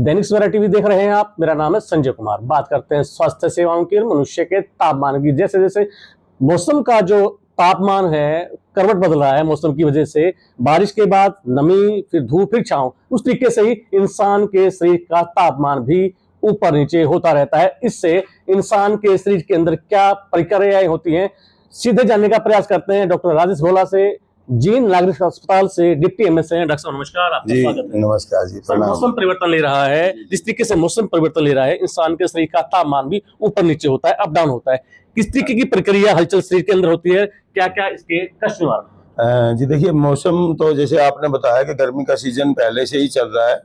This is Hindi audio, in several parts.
दैनिक सवेरा टीवी देख रहे हैं आप। मेरा नाम है संजय कुमार। बात करते हैं स्वास्थ्य सेवाओं की, मनुष्य के तापमान की। जैसे जैसे मौसम का जो तापमान है करवट बदल रहा है मौसम की वजह से, बारिश के बाद नमी, फिर धूप, फिर छांव, उस तरीके से ही इंसान के शरीर का तापमान भी ऊपर नीचे होता रहता है। इससे इंसान के शरीर के अंदर क्या प्रक्रियाएं होती हैं, सीधे जानने का प्रयास करते हैं डॉक्टर राजेश भोला से, जीन नागरिक अस्पताल से डिप्टी एमएस हैं। डॉक्टर साहब नमस्कार, आपका स्वागत है। नमस्कार जी। मौसम परिवर्तन ले रहा है, जिस तरीके से मौसम परिवर्तन ले रहा है, इंसान के शरीर का तापमान भी ऊपर नीचे होता है, अप डाउन होता है। किस तरीके की प्रक्रिया हलचल शरीर के अंदर होती है, क्या क्या इसके कष्ट निवारण? जी देखिए, मौसम तो जैसे आपने बताया कि गर्मी का सीजन पहले से ही चल रहा है।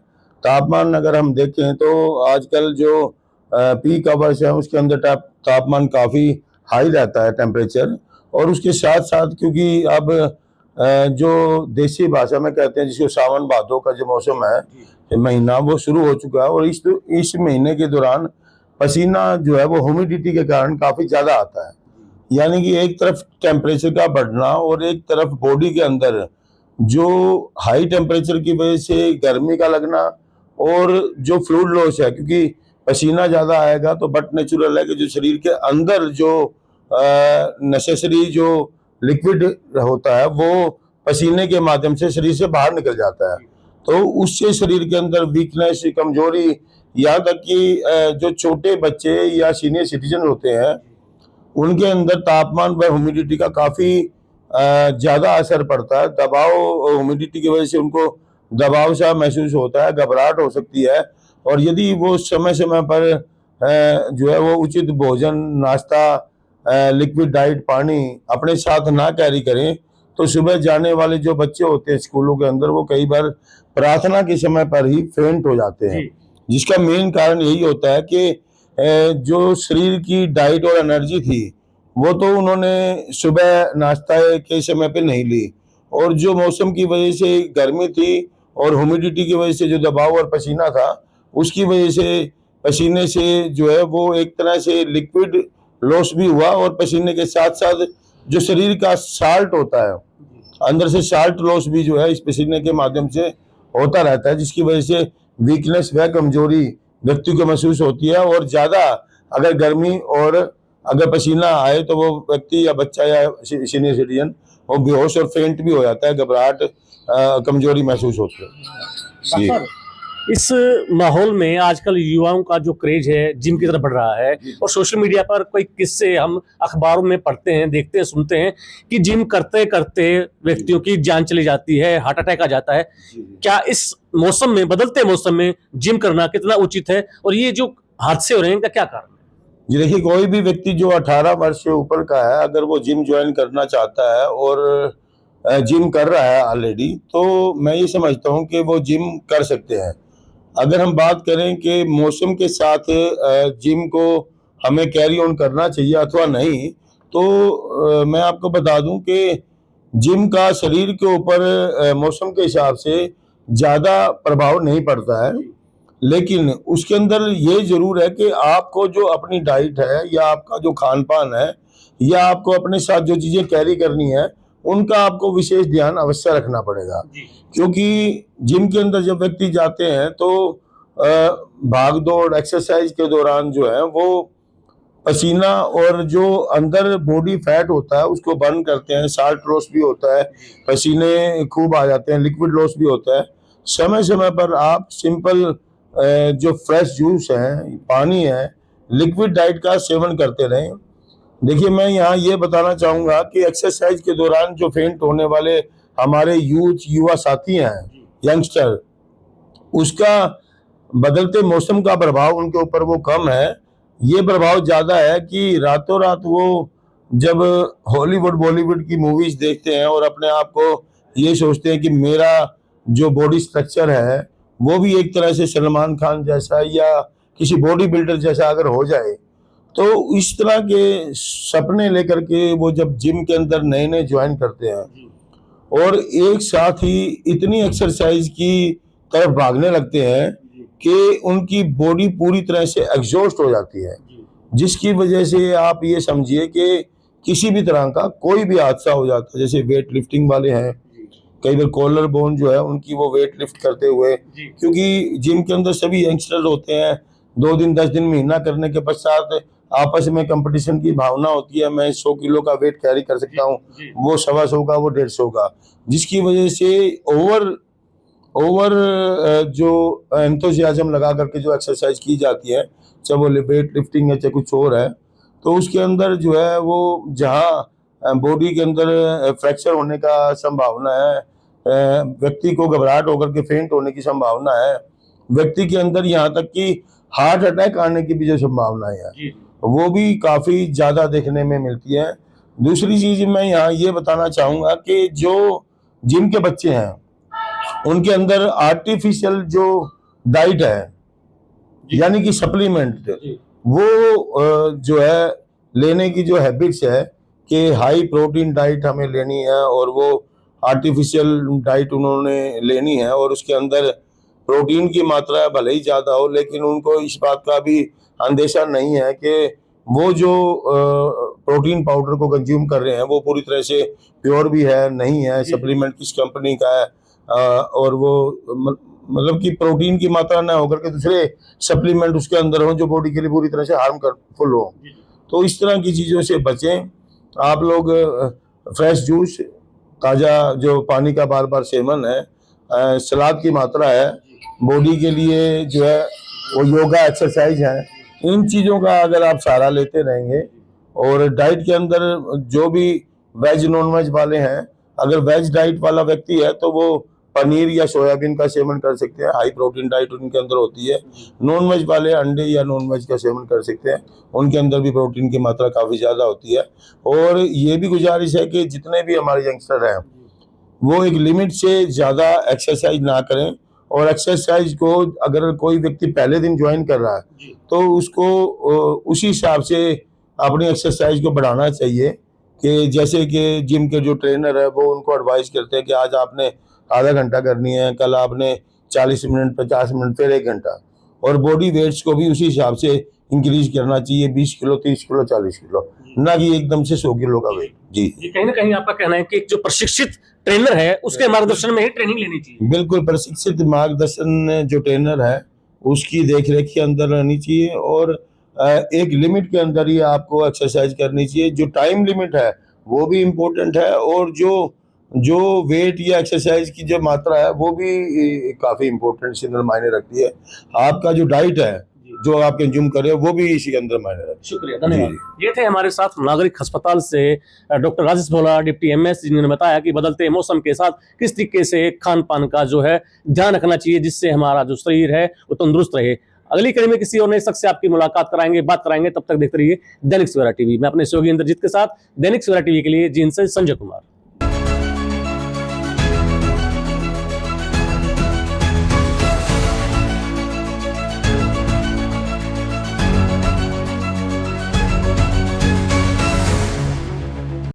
तापमान अगर हम देखें तो आजकल जो पीक आवर्स है उसके अंदर तापमान काफ़ी हाई रहता है टेम्परेचर। और उसके साथ साथ क्योंकि अब जो देसी भाषा में कहते हैं जिसको सावन भादों का जो मौसम है महीना, वो शुरू हो चुका है। और इस महीने के दौरान पसीना जो है वो ह्यूमिडिटी के कारण काफ़ी ज़्यादा आता है। यानी कि एक तरफ टेम्परेचर का बढ़ना और एक तरफ बॉडी के अंदर जो हाई टेम्परेचर की वजह से गर्मी का लगना, और जो फ्लूइड लॉस है, क्योंकि पसीना ज़्यादा आएगा तो बट नेचुरल है कि जो शरीर के अंदर जो नेसेसरी जो लिक्विड होता है वो पसीने के माध्यम से शरीर से बाहर निकल जाता है। तो उससे शरीर के अंदर वीकनेस, कमजोरी, यहाँ तक कि जो छोटे बच्चे या सीनियर सिटीजन होते हैं उनके अंदर तापमान व ह्यूमिडिटी का काफ़ी ज़्यादा असर पड़ता है। दबाव और ह्यूमिडिटी की वजह से उनको दबाव सा महसूस होता है, घबराहट हो सकती है। और यदि वो समय समय पर जो है वो उचित भोजन, नाश्ता, लिक्विड डाइट, पानी अपने साथ ना कैरी करें तो सुबह जाने वाले जो बच्चे होते हैं स्कूलों के अंदर, वो कई बार प्रार्थना के समय पर ही फेंट हो जाते हैं। जिसका मेन कारण यही होता है कि जो शरीर की डाइट और एनर्जी थी वो तो उन्होंने सुबह नाश्ता के समय पे नहीं ली, और जो मौसम की वजह से गर्मी थी और ह्यूमिडिटी की वजह से जो दबाव और पसीना था उसकी वजह से पसीने से जो है वो एक तरह से लिक्विड लॉस भी हुआ। और पसीने के साथ साथ जो शरीर का साल्ट होता है अंदर से, साल्ट लॉस भी जो है इस पसीने के माध्यम से होता रहता है, जिसकी वजह से वीकनेस व कमजोरी व्यक्ति को महसूस होती है। और ज़्यादा अगर गर्मी और अगर पसीना आए तो वो व्यक्ति या बच्चा या सीनियर सिटीजन वो बेहोश और फेंट भी हो जाता है, घबराहट, कमजोरी महसूस होती है। इस माहौल में आजकल युवाओं का जो क्रेज है जिम की तरफ बढ़ रहा है, और सोशल मीडिया पर कोई किस्से हम अखबारों में पढ़ते हैं, देखते हैं, सुनते हैं कि जिम करते करते व्यक्तियों की जान चली जाती है, हार्ट अटैक आ जाता है। क्या इस मौसम में, बदलते मौसम में जिम करना कितना उचित है, और ये जो हादसे हो रहे हैं इनका क्या कारण है? जी देखिए, कोई भी व्यक्ति जो 18 वर्ष से ऊपर का है अगर वो जिम ज्वाइन करना चाहता है और जिम कर रहा है ऑलरेडी, तो मैं ये समझता हूँ कि वो जिम कर सकते हैं। अगर हम बात करें कि मौसम के साथ जिम को हमें कैरी ऑन करना चाहिए अथवा नहीं, तो मैं आपको बता दूं कि जिम का शरीर के ऊपर मौसम के हिसाब से ज़्यादा प्रभाव नहीं पड़ता है। लेकिन उसके अंदर ये ज़रूर है कि आपको जो अपनी डाइट है या आपका जो खान पान है या आपको अपने साथ जो चीज़ें कैरी करनी है उनका आपको विशेष ध्यान अवश्य रखना पड़ेगा। क्योंकि जिम के अंदर जब व्यक्ति जाते हैं तो भाग दौड़ एक्सरसाइज के दौरान जो है वो पसीना और जो अंदर बॉडी फैट होता है उसको बर्न करते हैं, साल्ट लॉस भी होता है, पसीने खूब आ जाते हैं, लिक्विड लॉस भी होता है। समय समय पर आप सिंपल जो फ्रेश जूस है, पानी है, लिक्विड डाइट का सेवन करते रहें। देखिए, मैं यहाँ ये बताना चाहूँगा कि एक्सरसाइज के दौरान जो फेंट होने वाले हमारे युवा साथी हैं, यंगस्टर, उसका बदलते मौसम का प्रभाव उनके ऊपर वो कम है। ये प्रभाव ज़्यादा है कि रातों रात वो जब हॉलीवुड बॉलीवुड की मूवीज़ देखते हैं और अपने आप को ये सोचते हैं कि मेरा जो बॉडी स्ट्रक्चर है वो भी एक तरह से सलमान खान जैसा या किसी बॉडी बिल्डर जैसा अगर हो जाए, तो इस तरह के सपने लेकर के वो जब जिम के अंदर नए नए ज्वाइन करते हैं और एक साथ ही इतनी एक्सरसाइज की तरफ भागने लगते हैं कि उनकी बॉडी पूरी तरह से एग्जॉस्ट हो जाती है, जिसकी वजह से आप ये समझिए कि किसी भी तरह का कोई भी हादसा हो जाता है। जैसे वेट लिफ्टिंग वाले हैं कई बार कॉलर बोन जो है उनकी वो वेट लिफ्ट करते हुए, क्योंकि जिम के अंदर सभी यंगस्टर होते हैं, 2 दिन 10 दिन महीना करने के पश्चात आपस में कंपटीशन की भावना होती है। मैं 100 किलो का वेट कैरी कर सकता हूँ, वो 125 का, वो 150 का, जिसकी वजह से ओवर जो एंथुसियाज्म लगा करके जो एक्सरसाइज की जाती है, चाहे वो वेट लिफ्टिंग है चाहे कुछ और है, तो उसके अंदर जो है वो जहाँ बॉडी के अंदर फ्रैक्चर होने का संभावना है, व्यक्ति को घबराहट होकर के फेंट होने की संभावना है, व्यक्ति के अंदर यहाँ तक कि हार्ट अटैक आने की भी जो संभावनाएं है वो भी काफी ज्यादा देखने में मिलती है। दूसरी चीज मैं यहाँ ये बताना चाहूंगा कि जो जिम के बच्चे हैं उनके अंदर आर्टिफिशियल जो डाइट है यानी कि सप्लीमेंट, वो जो है लेने की जो हैबिट्स है कि हाई प्रोटीन डाइट हमें लेनी है और वो आर्टिफिशियल डाइट उन्होंने लेनी है, और उसके अंदर प्रोटीन की मात्रा भले ही ज़्यादा हो लेकिन उनको इस बात का भी अंदेशा नहीं है कि वो जो प्रोटीन पाउडर को कंज्यूम कर रहे हैं वो पूरी तरह से प्योर भी है नहीं है, सप्लीमेंट किस कंपनी का है, और वो मतलब कि प्रोटीन की मात्रा ना होकर के दूसरे सप्लीमेंट उसके अंदर हो जो बॉडी के लिए पूरी तरह से हार्मफुल हो। तो इस तरह की चीज़ों से बचें। आप लोग फ्रेश जूस, ताज़ा जो पानी का बार बार सेवन है, सलाद की मात्रा है, बॉडी के लिए जो है वो योगा एक्सरसाइज है, इन चीज़ों का अगर आप सहारा लेते रहेंगे, और डाइट के अंदर जो भी वेज नॉन वेज वाले हैं, अगर वेज डाइट वाला व्यक्ति है तो वो पनीर या सोयाबीन का सेवन कर सकते हैं, हाई प्रोटीन डाइट उनके अंदर होती है। नॉन वेज वाले अंडे या नॉन वेज का सेवन कर सकते हैं, उनके अंदर भी प्रोटीन की मात्रा काफ़ी ज़्यादा होती है। और ये भी गुजारिश है कि जितने भी हमारे यंगस्टर हैं वो एक लिमिट से ज़्यादा एक्सरसाइज ना करें, और एक्सरसाइज को अगर कोई व्यक्ति पहले दिन ज्वाइन कर रहा है तो उसको उसी हिसाब से अपनी एक्सरसाइज को बढ़ाना चाहिए, कि जैसे कि जिम के जो ट्रेनर है वो उनको एडवाइस करते हैं कि आज आपने आधा घंटा करनी है, कल आपने 40 मिनट, 50 मिनट, फिर 1 घंटा, और बॉडी वेट्स को भी उसी हिसाब से इंक्रीज करना चाहिए, 20 किलो, 30 किलो, 40 किलो, ना कि एकदम से 100 किलो का वेट। जी, कहीं ना कहीं आपका कहना है कि जो प्रशिक्षित ट्रेनर है उसके मार्गदर्शन में ही ट्रेनिंग लेनी चाहिए। बिल्कुल, प्रशिक्षित मार्गदर्शन जो ट्रेनर है उसकी देखरेख के अंदर रहनी चाहिए, और एक लिमिट के अंदर ही आपको एक्सरसाइज करनी चाहिए। जो टाइम लिमिट है वो भी इम्पोर्टेंट है, और जो वेट या एक्सरसाइज की जो मात्रा है वो भी काफ़ी इम्पोर्टेंट इसके अंदर मायने रखती है। आपका जो डाइट है जो आप कंज्यूम कर रहे हो वो भी इसी के अंदर मायने रखती है। शुक्रिया, धन्यवाद। ये थे हमारे साथ नागरिक अस्पताल से डॉक्टर राजेश भोला, डिप्टी एमएस, जिन्होंने बताया कि बदलते मौसम के साथ किस तरीके से खान पान का जो है ध्यान रखना चाहिए जिससे हमारा जो शरीर है वो तंदुरुस्त रहे। अगली कड़ी में किसी और नए शख्स से आपकी मुलाकात कराएंगे, बात कराएंगे। तब तक देखते रहिए दैनिक सवेरा टीवी। मैं अपने सहयोगी इंद्रजीत के साथ दैनिक सवेरा टीवी के लिए जींद से संजय कुमार।